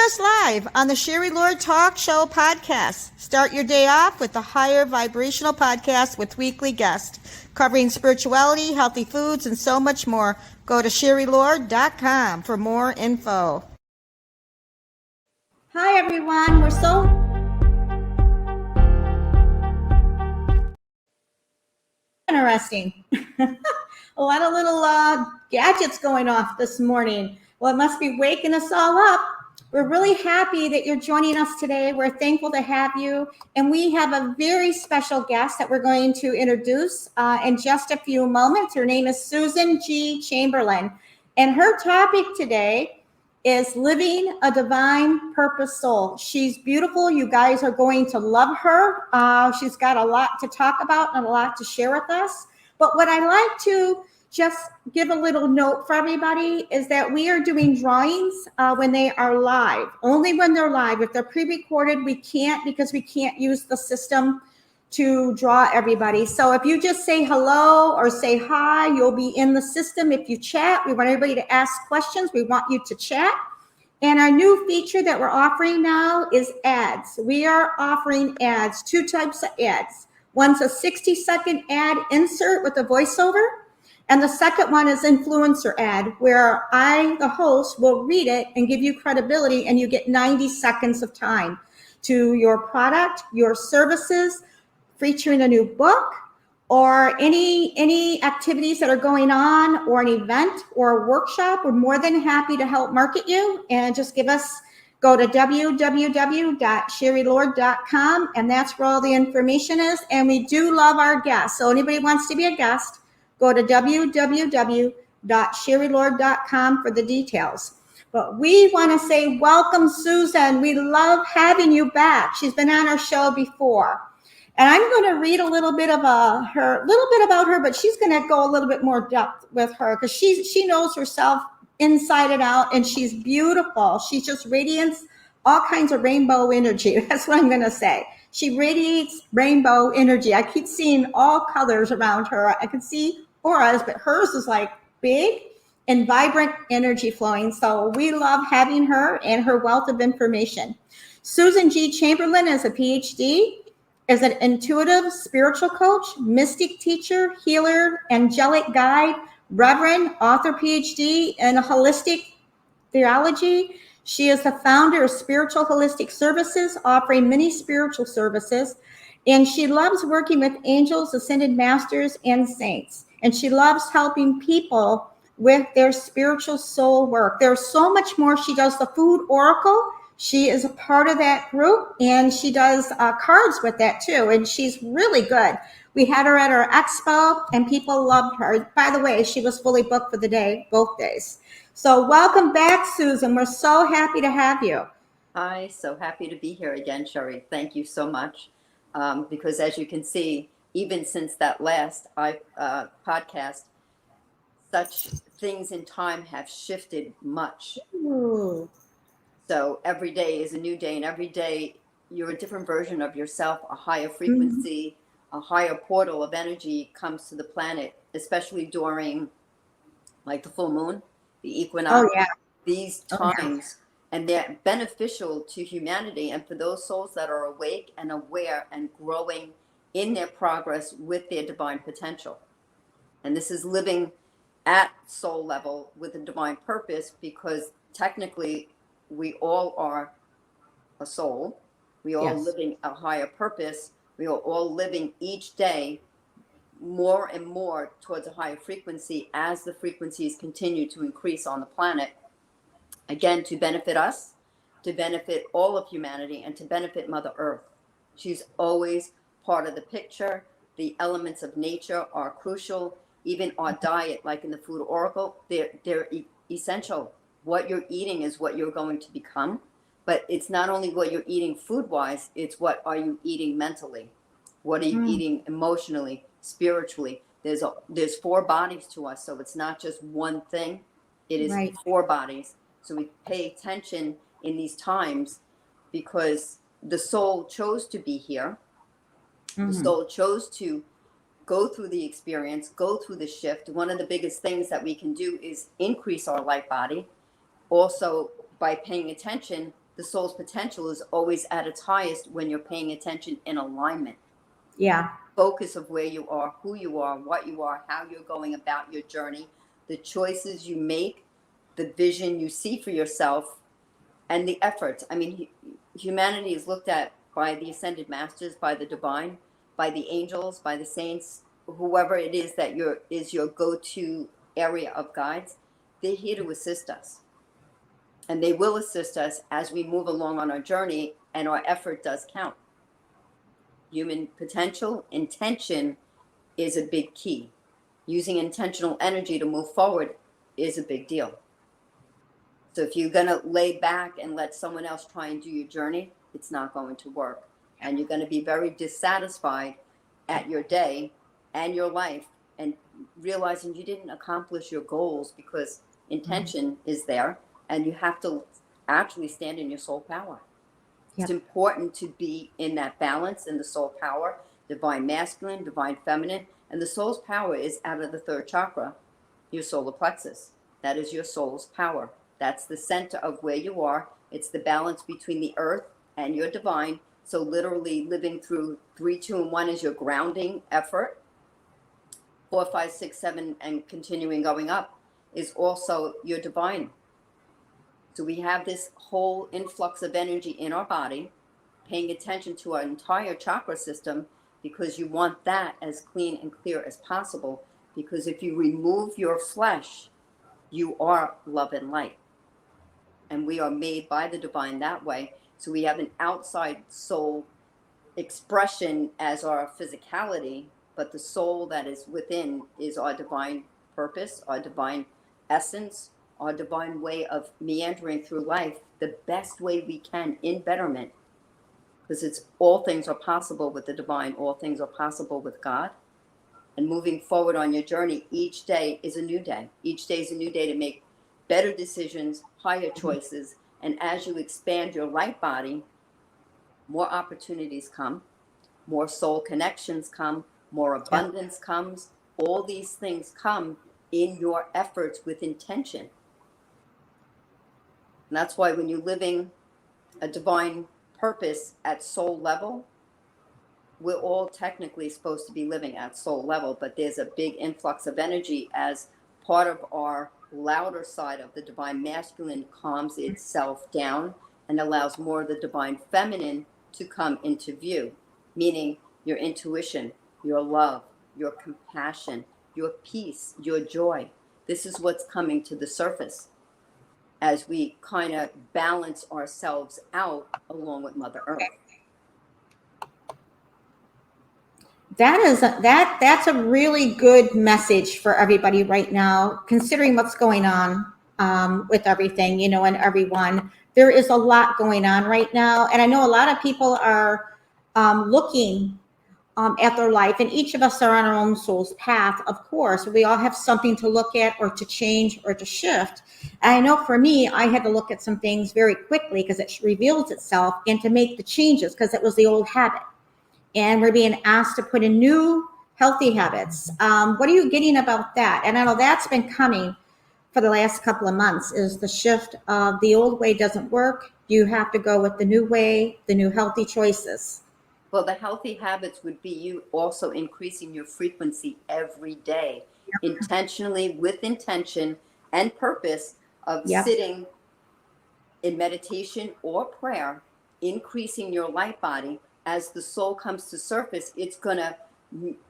us live on the Sherry Lord Talk Show podcast. Start your day off with the Higher Vibrational Podcast with weekly guests, covering spirituality, healthy foods, and so much more. Go to SherryLord.com for more info. Hi, everyone. We're so interesting. A lot of little gadgets going off this morning. Well, it must be waking us all up. We're really happy that you're joining us today. We're thankful to have you. And we have a very special guest that we're going to introduce in just a few moments. Her name is Susan G Chamberlain. And her topic today is living a divine purpose soul. She's beautiful. You guys are going to love her. She's got a lot to talk about and a lot to share with us. But what I like to just give a little note for everybody is that we are doing drawings when they are live, only when they're live. If they're pre-recorded, we can't, because we can't use the system to draw everybody. So if you just say hello or say hi, you'll be in the system. If you chat, we want everybody to ask questions. We want you to chat. And our new feature that we're offering now is ads. We are offering ads, two types of ads. One's a 60-second ad insert with a voiceover. And the second one is influencer ad, where I, the host, will read it and give you credibility, and you get 90 seconds of time to your product, your services, featuring a new book, or any activities that are going on, or an event or a workshop. We're more than happy to help market you. And just go to www.sherrylord.com, and that's where all the information is. And we do love our guests. So anybody wants to be a guest, go to www.sherrylord.com for the details. But we want to say welcome, Susan. We love having you back. She's been on our show before. And I'm going to read a little bit about her, but she's going to go a little bit more depth with her, because she knows herself inside and out, and she's beautiful. She just radiates all kinds of rainbow energy. That's what I'm going to say. She radiates rainbow energy. I keep seeing all colors around her. I can see auras, but hers is like big and vibrant energy flowing. So we love having her and her wealth of information. Susan G Chamberlain is a PhD, is an intuitive spiritual coach, mystic teacher, healer, angelic guide, Reverend, author, PhD in Holistic Theology. She is the founder of Spiritual Holistic Services, offering many spiritual services. And she loves working with angels, ascended masters, and saints. And she loves helping people with their spiritual soul work. There's so much more. She does the Food Oracle. She is a part of that group, and she does cards with that too. And she's really good. We had her at our expo, and people loved her. By the way, she was fully booked for the day, both days. So welcome back, Susan. We're so happy to have you. Hi, so happy to be here again, Sherry. Thank you so much. Because as you can see, even since that last podcast, such things in time have shifted much. Ooh. So every day is a new day, and every day you're a different version of yourself, a higher frequency, a higher portal of energy comes to the planet, especially during like the full moon, the equinox, these times. And they're beneficial to humanity and for those souls that are awake and aware and growing in their progress with their divine potential. And this is living at soul level with a divine purpose, because technically we all are a soul. We all living a higher purpose. We are all living each day more and more towards a higher frequency as the frequencies continue to increase on the planet. Again, to benefit us, to benefit all of humanity, and to benefit Mother Earth. She's always part of the picture. The elements of nature are crucial. Even our diet, like in the Food Oracle, they're essential. What you're eating is what you're going to become. But it's not only what you're eating food-wise, it's what are you eating mentally? What are you eating emotionally, spiritually? There's 4 bodies to us, so it's not just one thing. It is 4 bodies. So we pay attention in these times, because the soul chose to be here. The soul chose to go through the experience, go through the shift. One of the biggest things that we can do is increase our light body. Also, by paying attention, the soul's potential is always at its highest when you're paying attention in alignment. Yeah. Focus of where you are, who you are, what you are, how you're going about your journey, the choices you make, the vision you see for yourself, and the efforts. I mean, humanity is looked at by the ascended masters, by the divine, by the angels, by the saints, whoever it is that is your go-to area of guides. They're here to assist us. And they will assist us as we move along on our journey, and our effort does count. Human potential, intention is a big key. Using intentional energy to move forward is a big deal. So if you're going to lay back and let someone else try and do your journey, it's not going to work. And you're going to be very dissatisfied at your day and your life, and realizing you didn't accomplish your goals because intention is there, and you have to actually stand in your soul power. It's important to be in that balance in the soul power, divine masculine, divine feminine. And the soul's power is out of the third chakra, your solar plexus. That is your soul's power. That's the center of where you are. It's the balance between the earth and your divine. So literally living through 3, 2, and 1 is your grounding effort. 4, 5, 6, 7, and continuing going up is also your divine. So we have this whole influx of energy in our body, paying attention to our entire chakra system, because you want that as clean and clear as possible. Because if you remove your flesh, you are love and light. And we are made by the divine that way. So we have an outside soul expression as our physicality, but the soul that is within is our divine purpose, our divine essence, our divine way of meandering through life the best way we can in betterment. Because it's all things are possible with the divine, all things are possible with God. And moving forward on your journey, each day is a new day. Each day is a new day to make better decisions, higher choices. And as you expand your light body, more opportunities come, more soul connections come, more abundance comes. All these things come in your efforts with intention. And that's why when you're living a divine purpose at soul level, we're all technically supposed to be living at soul level, but there's a big influx of energy as part of our louder side of the divine masculine calms itself down and allows more of the divine feminine to come into view, meaning your intuition, your love, your compassion, your peace, your joy. This is what's coming to the surface as we kind of balance ourselves out along with Mother Earth. That's a really good message for everybody right now, considering what's going on with everything, and everyone. There is a lot going on right now, and I know a lot of people are looking at their life, and each of us are on our own soul's path. Of course, we all have something to look at or to change or to shift. And I know for me, I had to look at some things very quickly because it reveals itself, and to make the changes because it was the old habit. And we're being asked to put in new healthy habits. What are you getting about that? And I know that's been coming for the last couple of months, is the shift of the old way doesn't work. You have to go with the new way, the new healthy choices. Well, the healthy habits would be you also increasing your frequency every day, intentionally, with intention and purpose of sitting in meditation or prayer, increasing your light body. As the soul comes to surface, it's going to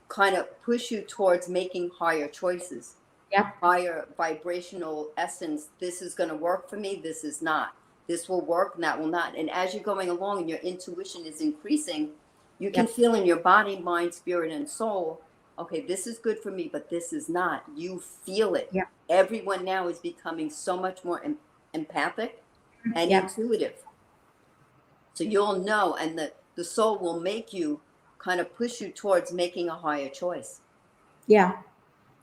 kind of push you towards making higher choices, higher vibrational essence. This is going to work for me. This is not. This will work and that will not. And as you're going along and your intuition is increasing, you can feel in your body, mind, spirit, and soul, okay, this is good for me, but this is not. You feel it. Everyone now is becoming so much more empathic and intuitive. So you'll know, and the soul will make you kind of push you towards making a higher choice. Yeah.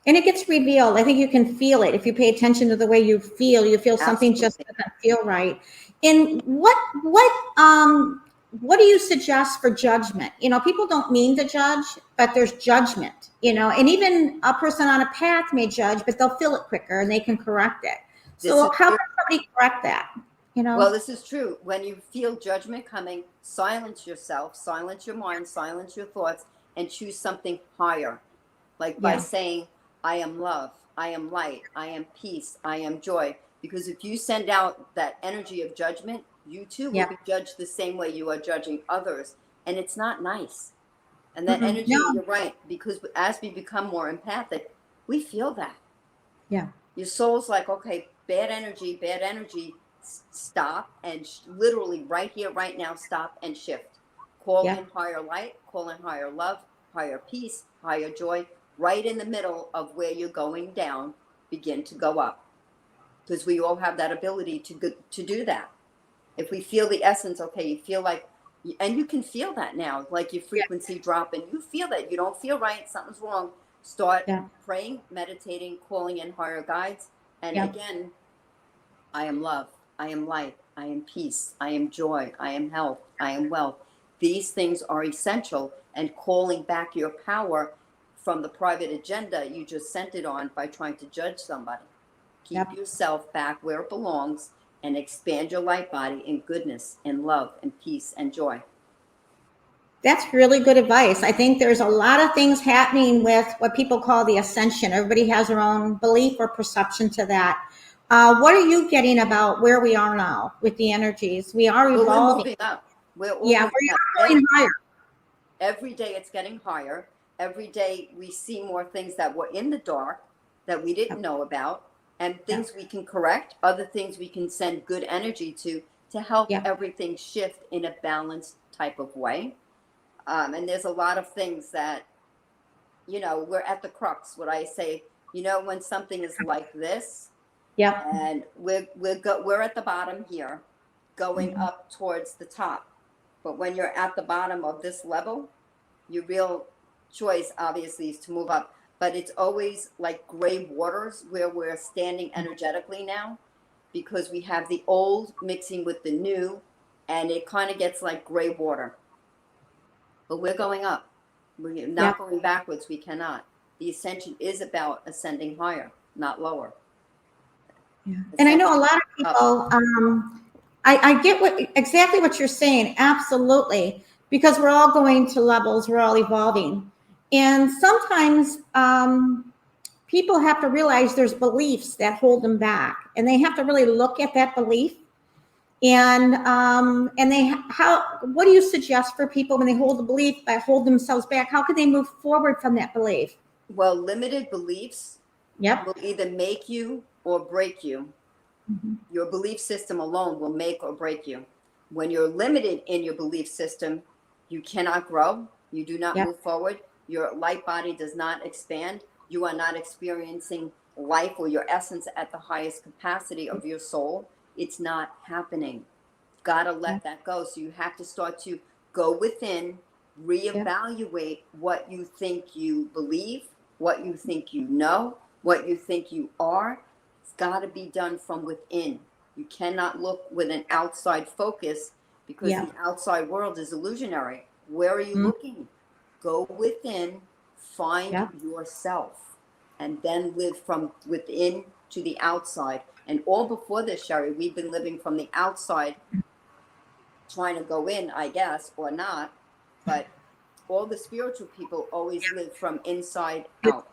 And it gets revealed. I think you can feel it. If you pay attention to the way you feel something just doesn't feel right. And what do you suggest for judgment? People don't mean to judge, but there's judgment, and even a person on a path may judge, but they'll feel it quicker and they can correct it. So how can somebody correct that? Well, this is true. When you feel judgment coming, silence yourself, silence your mind, silence your thoughts, and choose something higher. Like by saying, I am love, I am light, I am peace, I am joy. Because if you send out that energy of judgment, you too will be judged the same way you are judging others. And it's not nice. And that energy, you're right, because as we become more empathic, we feel that. Yeah. Your soul's like, okay, bad energy, stop and literally right here, right now, stop and shift. Call in higher light, call in higher love, higher peace, higher joy. Right in the middle of where you're going down, begin to go up. Because we all have that ability to do that. If we feel the essence, okay, you feel like, and you can feel that now, like your frequency drop, and you feel that you don't feel right, something's wrong. Start praying, meditating, calling in higher guides. And again, I am love, I am light, I am peace, I am joy, I am health, I am wealth. These things are essential, and calling back your power from the private agenda you just sent it on by trying to judge somebody. Keep yourself back where it belongs and expand your light body in goodness and love and peace and joy. That's really good advice. I think there's a lot of things happening with what people call the ascension. Everybody has their own belief or perception to that. What are you getting about where we are now with the energies? We are evolving. We're moving up. We're going higher. Every day it's getting higher. Every day we see more things that were in the dark that we didn't know about, and things we can correct, other things we can send good energy to help everything shift in a balanced type of way. And there's a lot of things that, we're at the crux. What I say, when something is like this, and we're at the bottom here, going up towards the top. But when you're at the bottom of this level, your real choice obviously is to move up. But it's always like gray waters where we're standing energetically now, because we have the old mixing with the new, and it kind of gets like gray water. But we're going up. We're not going backwards. We cannot. The ascension is about ascending higher, not lower. And I know a lot of people, I get exactly what you're saying. Absolutely. Because we're all going to levels, we're all evolving. And sometimes people have to realize there's beliefs that hold them back, and they have to really look at that belief. And what do you suggest for people when they hold the belief, hold themselves back? How can they move forward from that belief? Well, limited beliefs will either make you or break you. Your belief system alone will make or break you. When you're limited in your belief system, you cannot grow. You do not move forward. Your light body does not expand. You are not experiencing life or your essence at the highest capacity of your soul. It's not happening. Gotta let that go. So you have to start to go within, reevaluate what you think you believe, what you think you know, what you think you are. It's got to be done from within. You cannot look with an outside focus, because the outside world is illusionary. Where are you looking? Go within, find yourself, and then live from within to the outside. And all before this, Sherry, we've been living from the outside, trying to go in, I guess, or not. But all the spiritual people always live from inside out.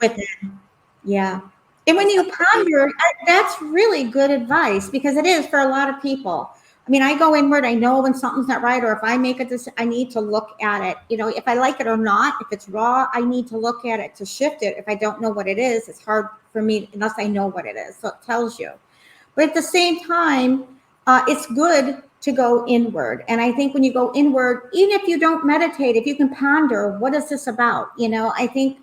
Yeah. And when you ponder, that's really good advice, because it is for a lot of people. I mean, I go inward, I know when something's not right, or if I make a decision, I need to look at it. If I like it or not, if it's raw, I need to look at it to shift it. If I don't know what it is, it's hard for me unless I know what it is. So it tells you. But at the same time, it's good to go inward. And I think when you go inward, even if you don't meditate, if you can ponder, what is this about? I think,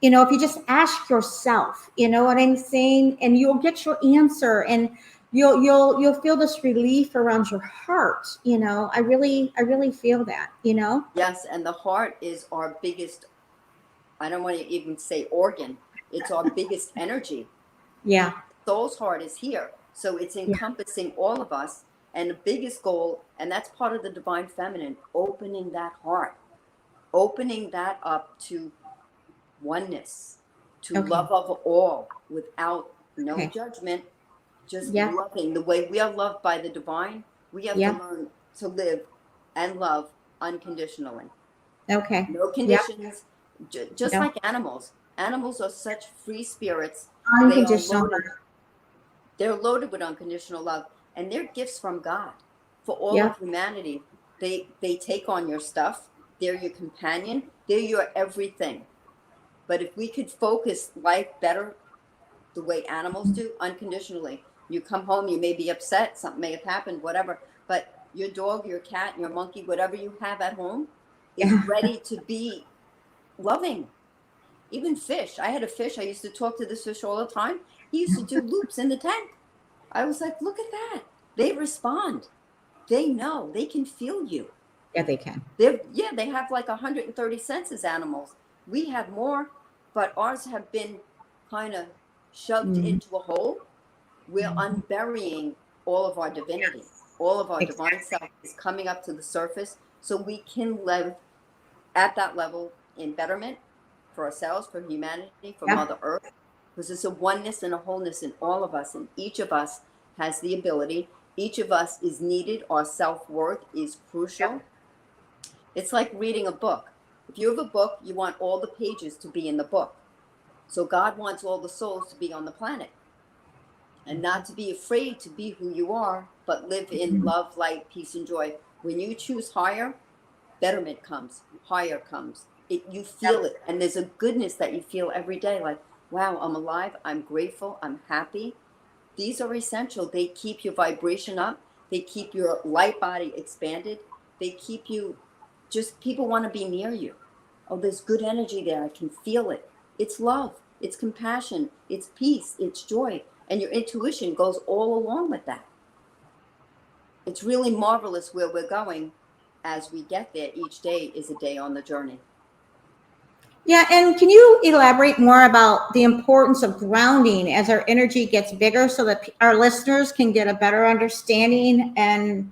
if you just ask yourself, you know what I'm saying, and you'll get your answer, and you'll feel this relief around your heart. I really feel that. Yes, and the heart is our biggest, I don't want to even say organ, it's our biggest energy. Soul's heart is here, so it's encompassing all of us. And the biggest goal, and that's part of the divine feminine, opening that heart, opening that up to oneness, to love of all, without no judgment, just Yeah. loving the way we are loved by the divine. We have to Yeah. learn to live and love unconditionally. Okay. No Yeah. conditions, just Yeah. like animals. Animals are such free spirits. They are Unconditional. loaded. They're loaded with unconditional love, and they're gifts from God for all Yeah. of humanity. They take on your stuff. They're your companion. They're your everything. But if we could focus life better the way animals do, unconditionally. You come home, you may be upset, something may have happened, whatever, but your dog, your cat, your monkey, whatever you have at home is Yeah. ready to be loving. Even fish. I had a fish. I used to talk to this fish all the time. He used to do loops in the tank. I was like, look at that. They respond. They know. They can feel you. Yeah, they can. They have like 130 senses, animals. We have more, but ours have been kind of shoved Mhm. into a hole. We're unburying all of our divinity. All of our divine self is coming up to the surface so we can live at that level in betterment for ourselves, for humanity, for Yeah. Mother Earth, because there's a oneness and a wholeness in all of us, and each of us has the ability. Each of us is needed. Our self-worth is crucial. It's like reading a book. If you have a book, you want all the pages to be in the book. So God wants all the souls to be on the planet and not to be afraid to be who you are, but live in love, light, peace, and joy. When you choose higher, betterment comes, higher comes. You feel it, and there's a goodness that you feel every day. Like, wow, I'm alive. I'm grateful. I'm happy. These are essential. They keep your vibration up. They keep your light body expanded. They keep you. Just people want to be near you. Oh, there's good energy there. I can feel it. It's love. It's compassion. It's peace. It's joy. And your intuition goes all along with that. It's really marvelous where we're going. As we get there, each day is a day on the journey. Yeah, and can you elaborate more about the importance of grounding as our energy gets bigger so that our listeners can get a better understanding and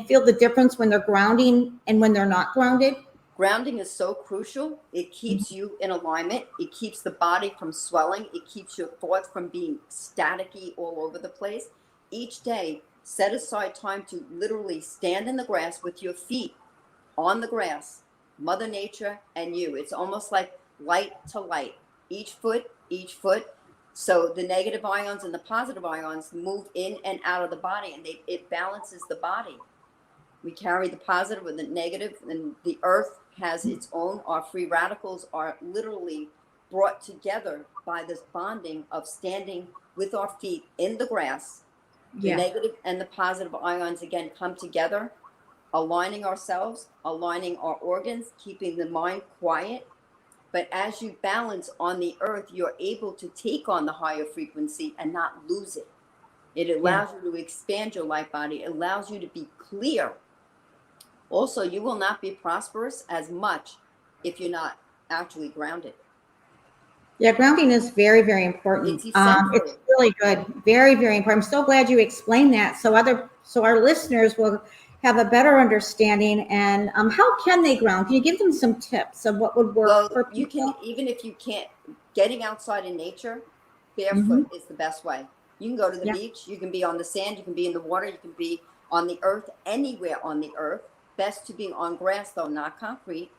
feel the difference when they're grounding and when they're not grounded? Grounding is so crucial. It keeps you in alignment. It keeps the body from swelling. It keeps your thoughts from being staticky all over the place. Each day, set aside time to literally stand in the grass with your feet on the grass, Mother Nature and you. It's almost like light to light. Each foot, each foot. So the negative ions and the positive ions move in and out of the body, and it balances the body. We carry the positive and the negative, and the earth has its own. Our free radicals are literally brought together by this bonding of standing with our feet in the grass. The Yeah. negative and the positive ions again come together, aligning ourselves, aligning our organs, keeping the mind quiet. But as you balance on the earth, you're able to take on the higher frequency and not lose it. It allows you to expand your light body. It allows you to be clear. Also, you will not be prosperous as much if you're not actually grounded. Yeah, grounding is very, very important. It's essential. It's really good. Very, very important. I'm so glad you explained that so our listeners will have a better understanding. And how can they ground? Can you give them some tips of what would work Well, for you can, people? even if you can't, getting outside in nature, Mm-hmm. barefoot is the best way. You can go to the Yeah. beach, you can be on the sand, you can be in the water, you can be on the earth, anywhere on the earth. Best to be on grass, though, not concrete,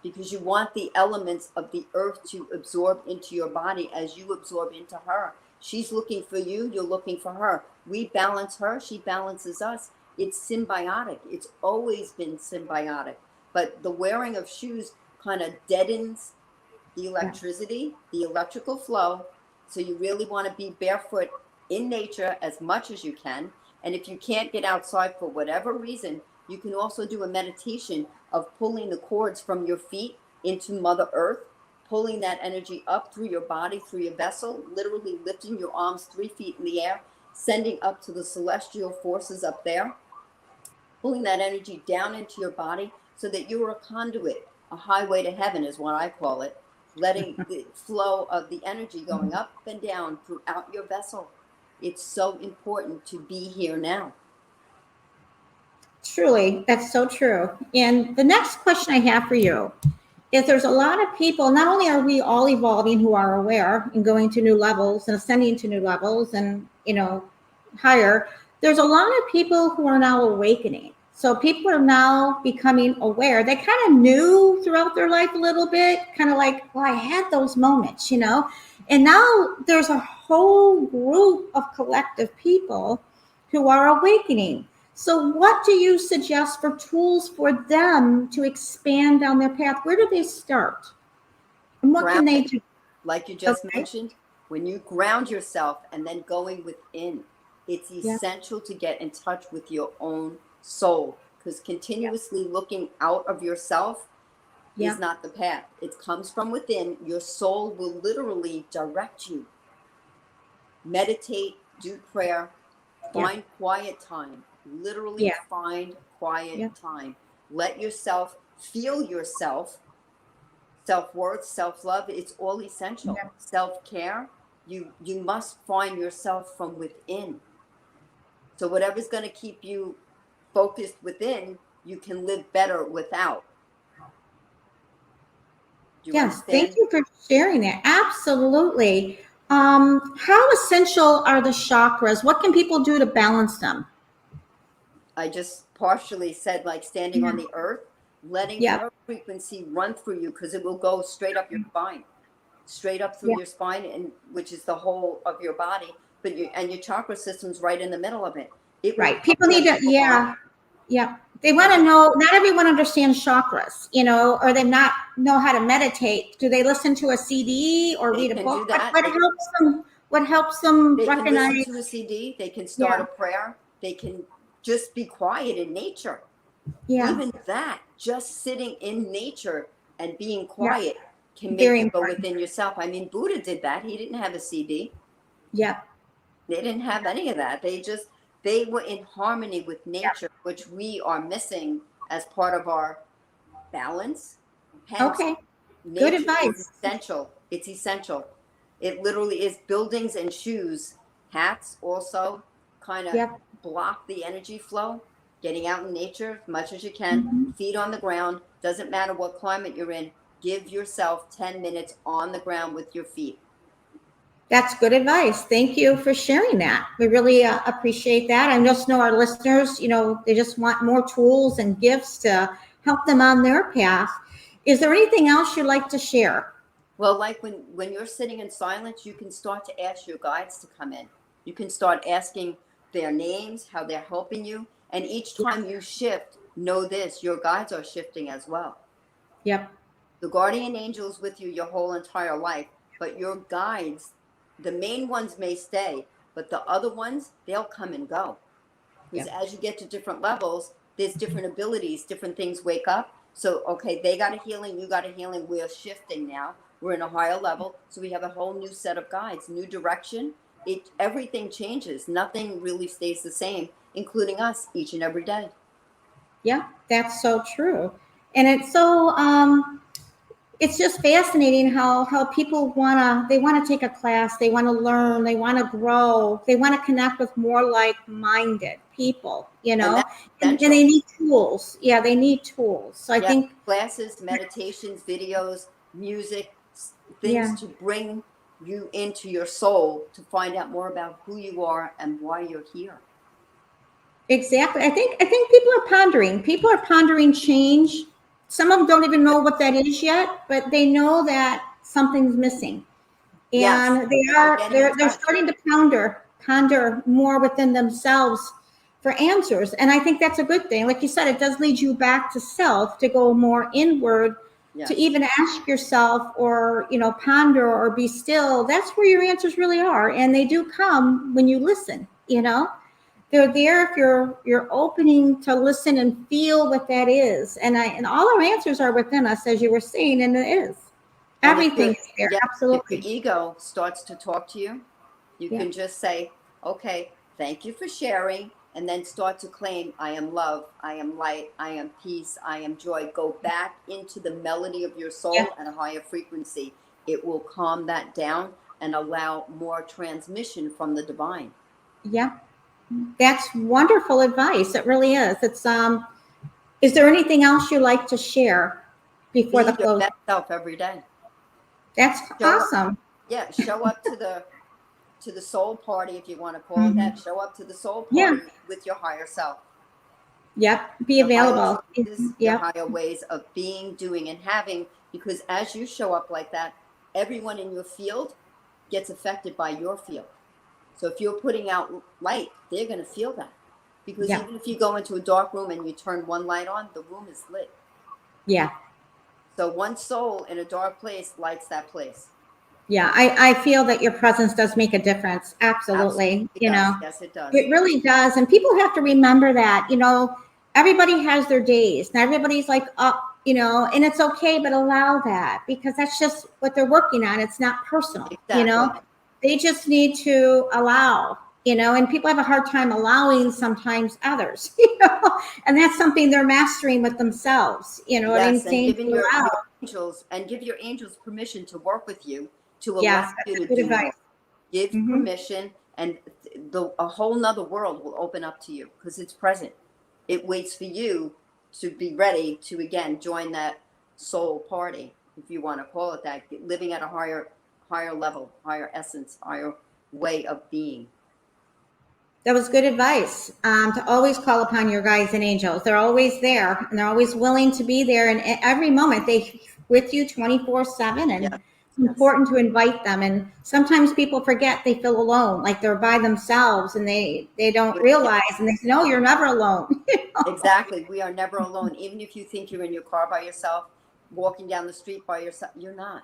because you want the elements of the earth to absorb into your body as you absorb into her. She's looking for you, you're looking for her. We balance her, she balances us. It's symbiotic. It's always been symbiotic. But the wearing of shoes kind of deadens the electricity, the electrical flow. So you really want to be barefoot in nature as much as you can. And if you can't get outside for whatever reason, you can also do a meditation of pulling the cords from your feet into Mother Earth, pulling that energy up through your body, through your vessel, literally lifting your arms 3 feet in the air, sending up to the celestial forces up there, pulling that energy down into your body so that you're a conduit, a highway to heaven is what I call it, letting the flow of the energy going up and down throughout your vessel. It's so important to be here now. Truly, that's so true. And the next question I have for you is there's a lot of people, not only are we all evolving who are aware and going to new levels and ascending to new levels and, higher, there's a lot of people who are now awakening. So people are now becoming aware. They kind of knew throughout their life a little bit, kind of like, well, I had those moments, you know. And now there's a whole group of collective people who are awakening. So what do you suggest for tools for them to expand down their path? Where do they start? And what can they do? Like you just mentioned, when you ground yourself and then going within, it's essential to get in touch with your own soul, because continuously looking out of yourself is not the path. It comes from within. Your soul will literally direct you. Meditate, do prayer, find quiet time. Literally find quiet time. Let yourself feel yourself. Self-worth, self-love, it's all essential. Self-care, you must find yourself from within. So whatever's going to keep you focused within, you can live better without. Yes, thank you for sharing that. Absolutely. How essential are the chakras? What can people do to balance them? I just partially said, like standing on the earth, letting her frequency run through you, because it will go straight up your spine, straight up through your spine, and which is the whole of your body. But your chakra system's right in the middle of it. Right. People need to, they want to know, not everyone understands chakras, you know, or they not know how to meditate. Do they listen to a CD or read a book? What helps them recognize? They can listen to a CD. They can start a prayer. They can just be quiet in nature. Even that, just sitting in nature and being quiet can make you go within yourself. I mean, Buddha did that. He didn't have a CD. They didn't have any of that. They were in harmony with nature, which we are missing as part of our balance. Hence, good advice. Is essential. It's essential. It literally is. Buildings and shoes, hats also kind of block the energy flow. Getting out in nature as much as you can, feet on the ground, doesn't matter what climate you're in, give yourself 10 minutes on the ground with your feet. That's good advice. Thank you for sharing that. We really appreciate that. I just know our listeners, you know, they just want more tools and gifts to help them on their path. Is there anything else you'd like to share? Well, like when you're sitting in silence, you can start to ask your guides to come in. You can start asking their names, how they're helping you. And each time you shift, know this, your guides are shifting as well. The guardian angel is with you your whole entire life, but your guides, the main ones may stay, but the other ones, they'll come and go. Because as you get to different levels, there's different abilities, different things wake up. So, okay, they got a healing, you got a healing, we're shifting now. We're in a higher level, so we have a whole new set of guides, new direction. Everything changes. Nothing really stays the same, including us each and every day. Yeah, that's so true. And it's so it's just fascinating how people they want to take a class, they want to learn, they want to grow, they want to connect with more like-minded people, you know, and they need tools. They need tools. So I think classes, meditations, videos, music, things to bring you into your soul to find out more about who you are and why you're here. Exactly. I think people are pondering. People are pondering change. Some of them don't even know what that is yet, but they know that something's missing, and they're starting to ponder more within themselves for answers. And I think that's a good thing. Like you said, it does lead you back to self, to go more inward, to even ask yourself, or ponder or be still. That's where your answers really are, and they do come when you listen. They're there if you're opening to listen and feel what that is. And all our answers are within us, as you were saying, and it is. Everything is there. Absolutely. If the ego starts to talk to you, you can just say, okay, thank you for sharing, and then start to claim, I am love, I am light, I am peace, I am joy. Go back into the melody of your soul and a higher frequency. It will calm that down and allow more transmission from the divine. That's wonderful advice. It really is. It's is there anything else you'd like to share before the close? Be yourself every day. That's awesome. Show up to to the soul party, if you want to call it that. Show up to the soul Yeah. party with your higher self. Yep. Be Your available. higher choices, your Yep. higher ways of being, doing, and having. Because as you show up like that, everyone in your field gets affected by your field. So if you're putting out light, they're going to feel that. Because Yeah. even if you go into a dark room and you turn one light on, the room is lit. Yeah. So one soul in a dark place lights that place. Yeah. I feel that your presence does make a difference. Absolutely. It You does. know, Yes, it does. it really does. And people have to remember that, you know, everybody has their days. Now everybody's like up, you know, and it's okay, but allow that because that's just what they're working on. It's not personal, you know, Exactly. they just need to allow, you know, and people have a hard time allowing sometimes others, you know, and that's something they're mastering with themselves, you know what I'm Yes, and saying? giving To your allow. angels and give your angels permission to work with you to allow Yes, you that's to good do more. advice. Give Hmm. permission, and a whole nother world will open up to you because it's present. It waits for you to be ready to again join that soul party, if you want to call it that, living at a higher level, higher essence, higher way of being. That was good advice, to always call upon your guides and angels. They're always there and they're always willing to be there. And at every moment they with you 24/7. And Yeah. it's important to invite them. And sometimes people forget they feel alone, like they're by themselves and they don't realize and they say, no, you're never alone. Exactly. We are never alone. Even if you think you're in your car by yourself, walking down the street by yourself, you're not.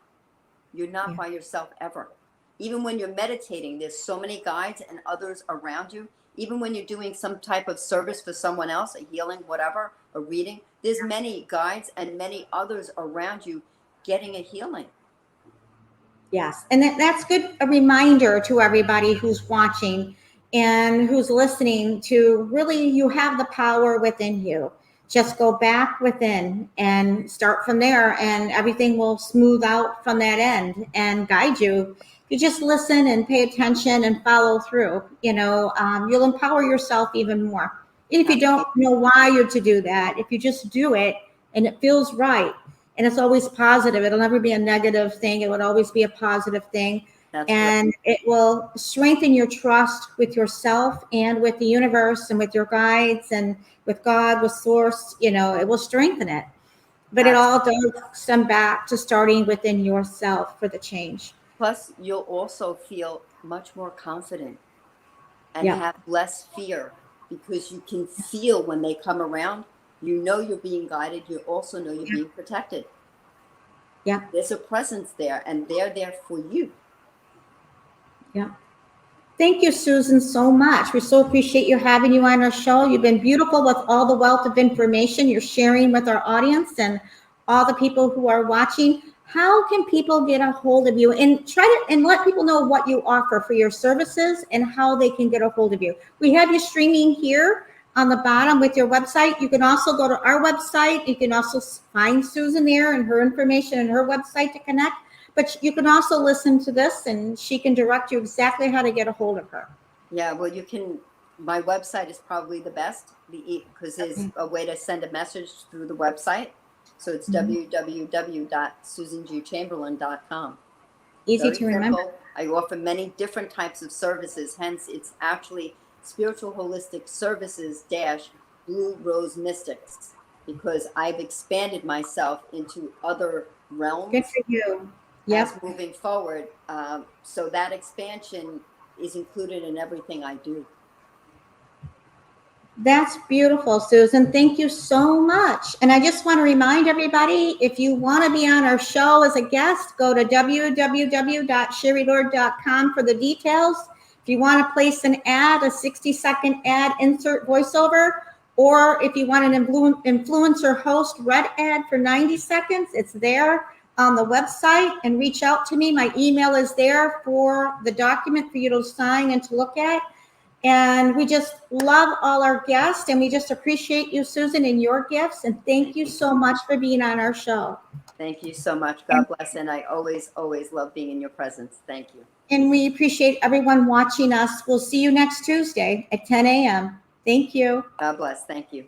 You're not Yeah. by yourself ever. Even when you're meditating, there's so many guides and others around you. Even when you're doing some type of service for someone else, a healing, whatever, a reading, there's many guides and many others around you getting a healing. Yes. And that's good. A reminder to everybody who's watching and who's listening to really, you have the power within you. Just go back within and start from there, and everything will smooth out from that end and guide you. You just listen and pay attention and follow through, you'll empower yourself even more. If you don't know why you're to do that, if you just do it and it feels right, and it's always positive. It'll never be a negative thing. It would always be a positive thing. That's And it will strengthen your trust with yourself and with the universe and with your guides and with God, with source, it will strengthen it. But it all does stem back to starting within yourself for the change. Plus, you'll also feel much more confident and Yeah. have less fear because you can feel when they come around. You know you're being guided. You also know you're being protected. Yeah. There's a presence there, and they're there for you. Yeah. Thank you, Susan, so much. We so appreciate you having you on our show. You've been beautiful with all the wealth of information you're sharing with our audience and all the people who are watching. How can people get a hold of you and let people know what you offer for your services and how they can get a hold of you? We have you streaming here on the bottom with your website. You can also go to our website. You can also find Susan there and her information and her website to connect. But you can also listen to this and she can direct you exactly how to get a hold of her. Yeah, well, you can. My website is probably the best because there's a way to send a message through the website. So it's www.susangchamberlain.com. Easy Very to remember. simple. I offer many different types of services. Hence, it's actually Spiritual Holistic Services - Blue Rose Mystics, because I've expanded myself into other Good realms for you. as Yep. moving forward. So that expansion is included in everything I do. That's beautiful, Susan. Thank you so much. And I just want to remind everybody, if you want to be on our show as a guest, go to www.sherrylord.com for the details. If you want to place an ad, a 60-second ad, insert voiceover, or if you want an influencer host read ad for 90 seconds, it's there on the website, and reach out to me. My email is there for the document for you to sign and to look at. And we just love all our guests, and we just appreciate you, Susan, and your gifts. And thank you so much for being on our show. Thank you so much. God bless. And I always, always love being in your presence. Thank you. And we appreciate everyone watching us. We'll see you next Tuesday at 10 a.m. Thank you. God bless. Thank you.